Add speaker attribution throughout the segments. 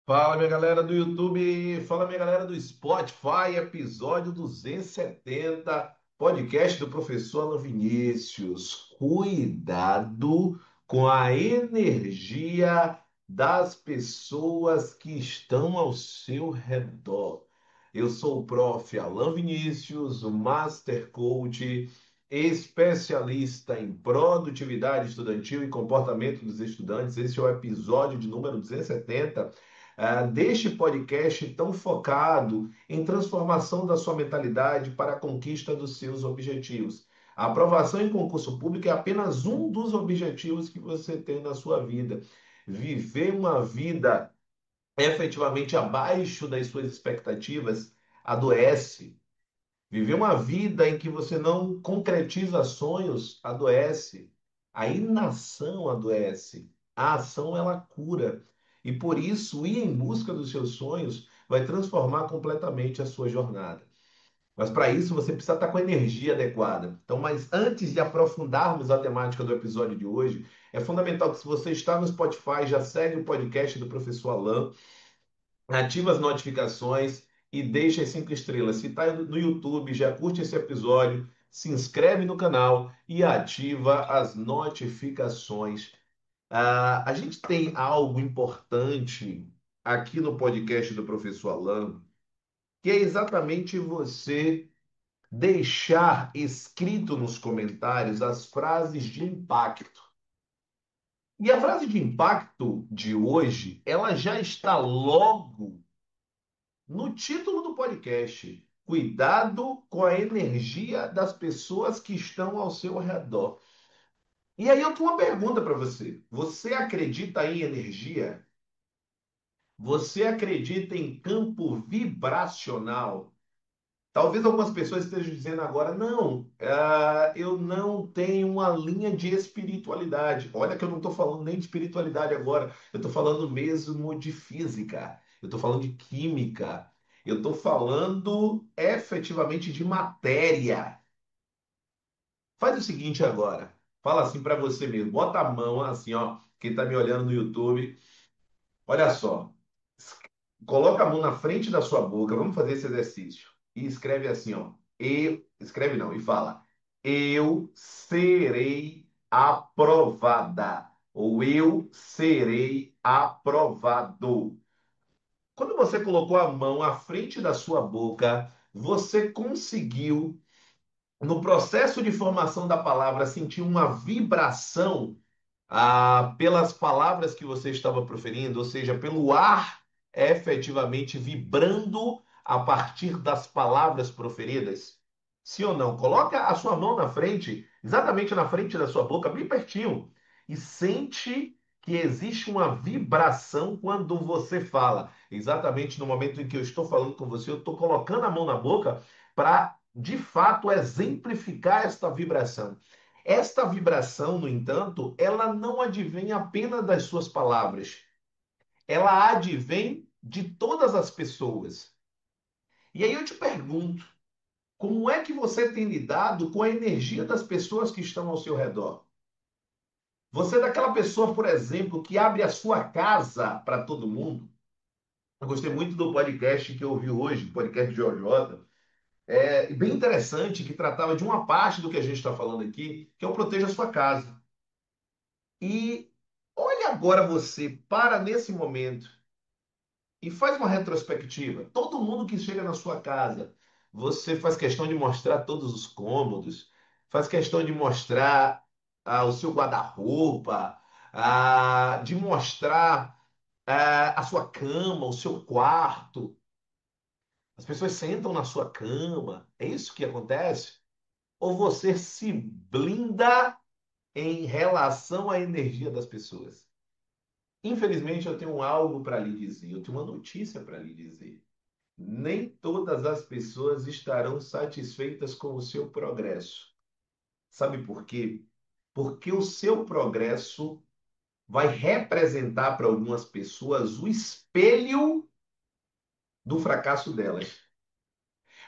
Speaker 1: Fala, minha galera do YouTube, fala, minha galera do Spotify, episódio 270, podcast do professor Alan Vinícius. Cuidado com a energia das pessoas que estão ao seu redor. Eu sou o prof. Alan Vinícius, o Master Coach, especialista em produtividade estudantil e comportamento dos estudantes. Esse é o episódio de número 270 deste podcast tão focado em transformação da sua mentalidade para a conquista dos seus objetivos. A aprovação em concurso público é apenas um dos objetivos que você tem na sua vida. Viver uma vida efetivamente abaixo das suas expectativas adoece. Viver uma vida em que você não concretiza sonhos adoece. A inação adoece. A ação ela cura. E por isso, ir em busca dos seus sonhos vai transformar completamente a sua jornada. Mas para isso você precisa estar com a energia adequada. Então, mas antes de aprofundarmos a temática do episódio de hoje, é fundamental que se você está no Spotify, já segue o podcast do professor Alan, ativa as notificações e deixa as 5 estrelas. Se está no YouTube, já curte esse episódio, se inscreve no canal e ativa as notificações. A gente tem algo importante aqui no podcast do professor Alan, que é exatamente você deixar escrito nos comentários as frases de impacto. E a frase de impacto de hoje, ela já está logo no título do podcast. Cuidado com a energia das pessoas que estão ao seu redor. E aí eu tenho uma pergunta para você. Você acredita em energia? Você acredita em campo vibracional? Talvez algumas pessoas estejam dizendo agora, não, eu não tenho uma linha de espiritualidade. Olha que eu não estou falando nem de espiritualidade agora, eu estou falando mesmo de física, eu estou falando de química, eu estou falando efetivamente de matéria. Faz o seguinte agora, fala assim para você mesmo, bota a mão assim, ó, quem está me olhando no YouTube, olha só. Coloca a mão na frente da sua boca, vamos fazer esse exercício. E escreve assim, ó. Escreve não, e fala: Eu serei aprovada. Ou eu serei aprovado. Quando você colocou a mão à frente da sua boca, você conseguiu, no processo de formação da palavra, sentir uma vibração pelas palavras que você estava proferindo, ou seja, pelo ar efetivamente vibrando a partir das palavras proferidas? Sim ou não? Coloca a sua mão na frente, exatamente na frente da sua boca, bem pertinho, e sente que existe uma vibração quando você fala. Exatamente no momento em que eu estou falando com você, eu estou colocando a mão na boca para, de fato, exemplificar esta vibração. Esta vibração, no entanto, ela não advém apenas das suas palavras, ela advém de todas as pessoas. E aí eu te pergunto, como é que você tem lidado com a energia das pessoas que estão ao seu redor? Você é daquela pessoa, por exemplo, que abre a sua casa para todo mundo? Eu gostei muito do podcast que eu ouvi hoje, o podcast de OJ. É bem interessante, que tratava de uma parte do que a gente está falando aqui, que é o proteja a sua casa. E olha agora você, para nesse momento e faz uma retrospectiva. Todo mundo que chega na sua casa, você faz questão de mostrar todos os cômodos, faz questão de mostrar o seu guarda-roupa, de mostrar a sua cama, o seu quarto. As pessoas sentam na sua cama. É isso que acontece? Ou você se blinda em relação à energia das pessoas? Infelizmente, eu tenho algo para lhe dizer, eu tenho uma notícia para lhe dizer. Nem todas as pessoas estarão satisfeitas com o seu progresso. Sabe por quê? Porque o seu progresso vai representar para algumas pessoas o espelho do fracasso delas.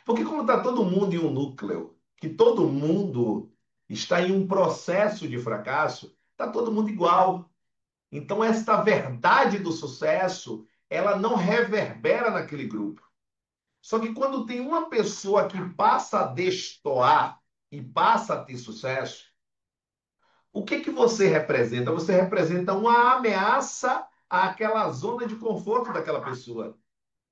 Speaker 1: Porque como está todo mundo em um núcleo, que todo mundo está em um processo de fracasso, está todo mundo igual. Então, esta verdade do sucesso, ela não reverbera naquele grupo. Só que quando tem uma pessoa que passa a destoar e passa a ter sucesso, o que que você representa? Você representa uma ameaça àquela zona de conforto daquela pessoa.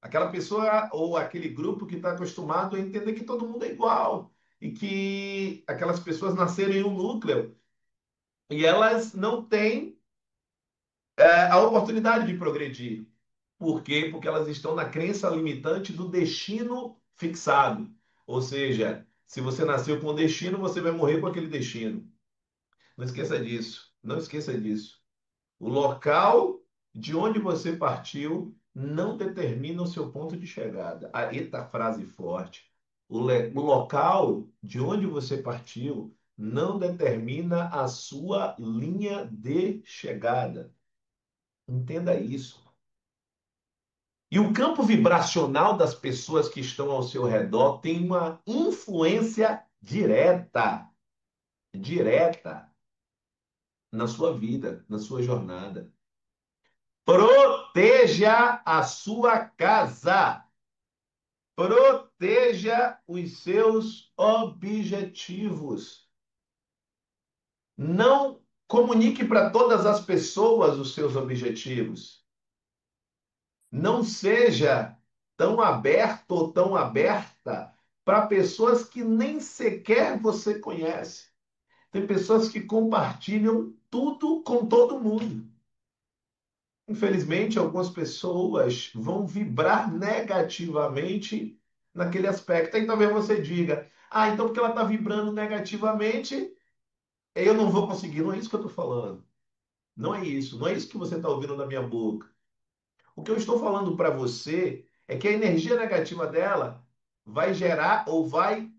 Speaker 1: Aquela pessoa ou aquele grupo que está acostumado a entender que todo mundo é igual e que aquelas pessoas nasceram em um núcleo e elas não têm a oportunidade de progredir. Por quê? Porque elas estão na crença limitante do destino fixado. Ou seja, se você nasceu com um destino, você vai morrer com aquele destino. Não esqueça disso. Não esqueça disso. O local de onde você partiu não determina o seu ponto de chegada. Ah, eita frase forte. O local de onde você partiu não determina a sua linha de chegada. Entenda isso. E o campo vibracional das pessoas que estão ao seu redor tem uma influência direta na sua vida, na sua jornada. Proteja a sua casa. Proteja os seus objetivos. Não comunique para todas as pessoas os seus objetivos. Não seja tão aberto ou tão aberta para pessoas que nem sequer você conhece. Tem pessoas que compartilham tudo com todo mundo. Infelizmente, algumas pessoas vão vibrar negativamente naquele aspecto. Aí talvez você diga: ah, então porque ela está vibrando negativamente, eu não vou conseguir. Não é isso que eu estou falando. Não é isso. Não é isso que você está ouvindo da minha boca. O que eu estou falando para você é que a energia negativa dela vai gerar ou vai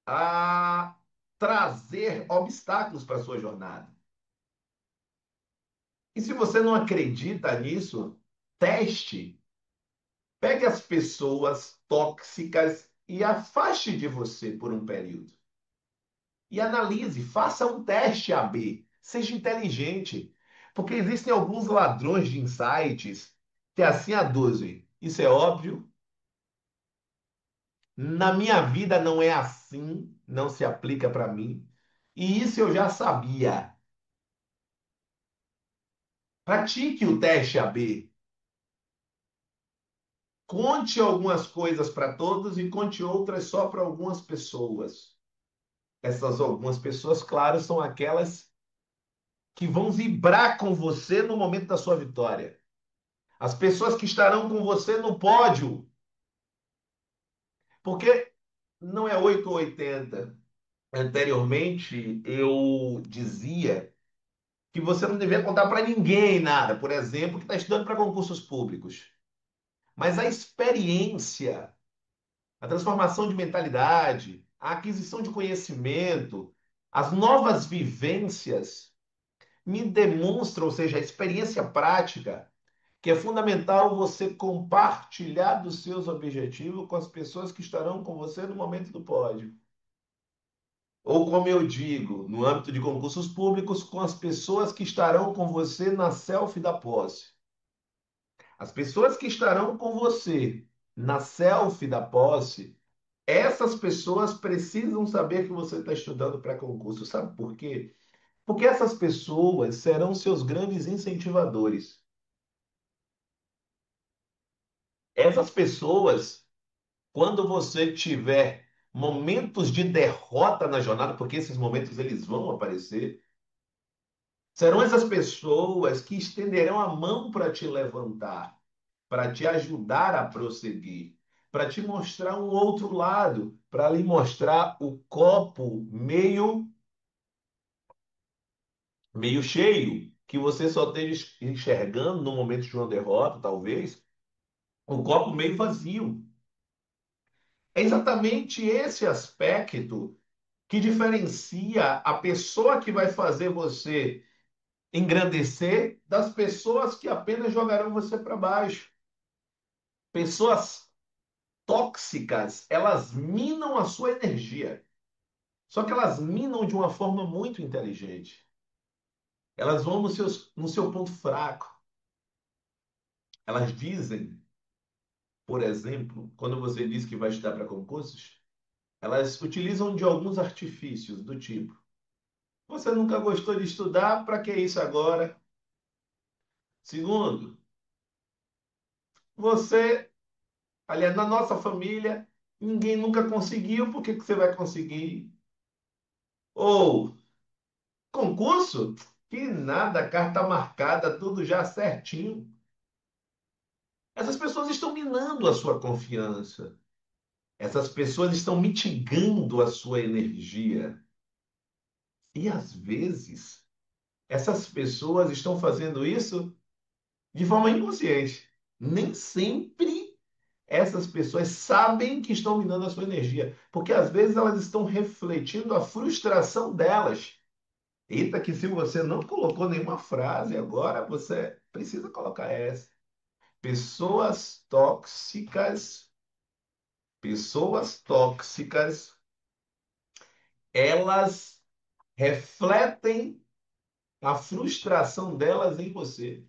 Speaker 1: a, trazer obstáculos para a sua jornada. E se você não acredita nisso, teste. Pegue as pessoas tóxicas e afaste de você por um período. E analise, faça um teste AB. Seja inteligente. Porque existem alguns ladrões de insights que assim aduzem. Isso é óbvio. Na minha vida não é assim, não se aplica para mim. E isso eu já sabia. Pratique o teste AB. Conte algumas coisas para todos e conte outras só para algumas pessoas. Essas algumas pessoas, claro, são aquelas que vão vibrar com você no momento da sua vitória. As pessoas que estarão com você no pódio. Porque não é 8 ou 80. Anteriormente, eu dizia que você não devia contar para ninguém nada, por exemplo, que está estudando para concursos públicos. Mas a experiência, a transformação de mentalidade, a aquisição de conhecimento, as novas vivências me demonstram, ou seja, a experiência prática, que é fundamental você compartilhar dos seus objetivos com as pessoas que estarão com você no momento do pódio. Ou, como eu digo, no âmbito de concursos públicos, com as pessoas que estarão com você na selfie da posse. As pessoas que estarão com você na selfie da posse, essas pessoas precisam saber que você está estudando para concurso. Sabe por quê? Porque essas pessoas serão seus grandes incentivadores. Essas pessoas, quando você tiver momentos de derrota na jornada, porque esses momentos eles vão aparecer, serão essas pessoas que estenderão a mão para te levantar, para te ajudar a prosseguir, para te mostrar um outro lado, para lhe mostrar o copo meio cheio, que você só esteja enxergando no momento de uma derrota, talvez, o copo meio vazio. É exatamente esse aspecto que diferencia a pessoa que vai fazer você engrandecer das pessoas que apenas jogarão você para baixo. Pessoas tóxicas, elas minam a sua energia. Só que elas minam de uma forma muito inteligente. Elas vão no seu ponto fraco. Elas dizem, por exemplo, quando você diz que vai estudar para concursos, elas utilizam de alguns artifícios do tipo: você nunca gostou de estudar, para que isso agora? Segundo, você, aliás, na nossa família, ninguém nunca conseguiu, por que que você vai conseguir? Ou concurso? Que nada, carta marcada, tudo já certinho. Essas pessoas estão minando a sua confiança. Essas pessoas estão mitigando a sua energia. E às vezes, essas pessoas estão fazendo isso de forma inconsciente. Nem sempre essas pessoas sabem que estão minando a sua energia, porque às vezes elas estão refletindo a frustração delas. Eita, que se você não colocou nenhuma frase agora, você precisa colocar essa. Pessoas tóxicas, pessoas tóxicas, elas refletem a frustração delas em você.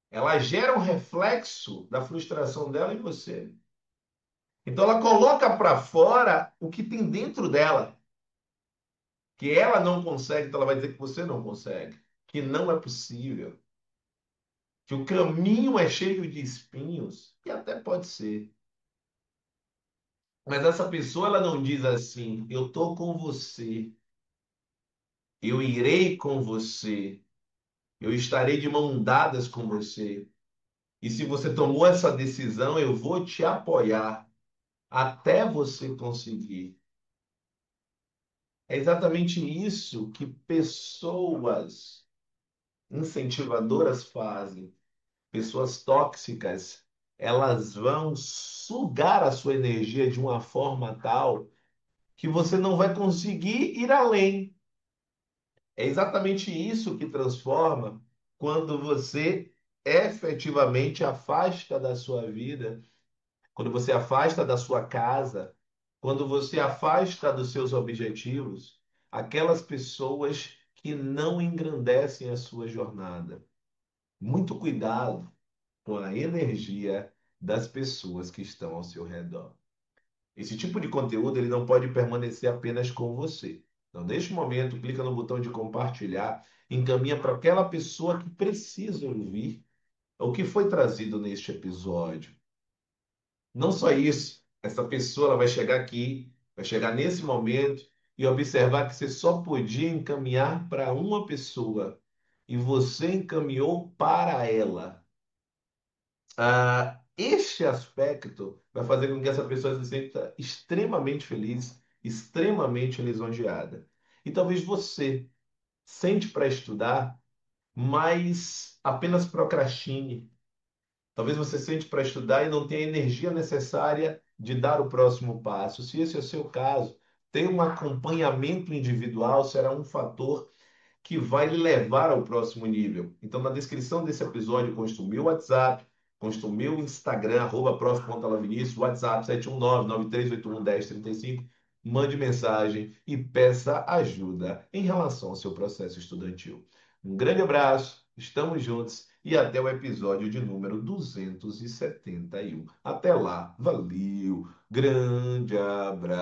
Speaker 1: Elas geram reflexo da frustração dela em você. Então ela coloca para fora o que tem dentro dela, que ela não consegue, então ela vai dizer que você não consegue, que não é possível, que o caminho é cheio de espinhos, e até pode ser. Mas essa pessoa ela não diz assim: eu tô com você, eu irei com você, eu estarei de mão dadas com você. E se você tomou essa decisão, eu vou te apoiar até você conseguir. É exatamente isso que pessoas incentivadoras fazem. Pessoas tóxicas, elas vão sugar a sua energia de uma forma tal que você não vai conseguir ir além. É exatamente isso que transforma quando você efetivamente afasta da sua vida, quando você afasta da sua casa, quando você afasta dos seus objetivos, aquelas pessoas que não engrandecem a sua jornada. Muito cuidado com a energia das pessoas que estão ao seu redor. Esse tipo de conteúdo ele não pode permanecer apenas com você. Então, neste momento, clica no botão de compartilhar, encaminha para aquela pessoa que precisa ouvir o que foi trazido neste episódio. Não só isso, essa pessoa ela vai chegar aqui, vai chegar nesse momento e observar que você só podia encaminhar para uma pessoa e você encaminhou para ela. Este aspecto vai fazer com que essa pessoa se sinta extremamente feliz, extremamente lisonjeada. E talvez você sente para estudar, mas apenas procrastine. Talvez você sente para estudar e não tenha a energia necessária de dar o próximo passo. Se esse é o seu caso, ter um acompanhamento individual será um fator que vai lhe levar ao próximo nível. Então, na descrição desse episódio, consta o meu WhatsApp, consta o meu Instagram, @prof.alavinícius, WhatsApp 719-9381-1035. Mande mensagem e peça ajuda em relação ao seu processo estudantil. Um grande abraço, estamos juntos e até o episódio de número 271. Até lá, valeu, grande abraço.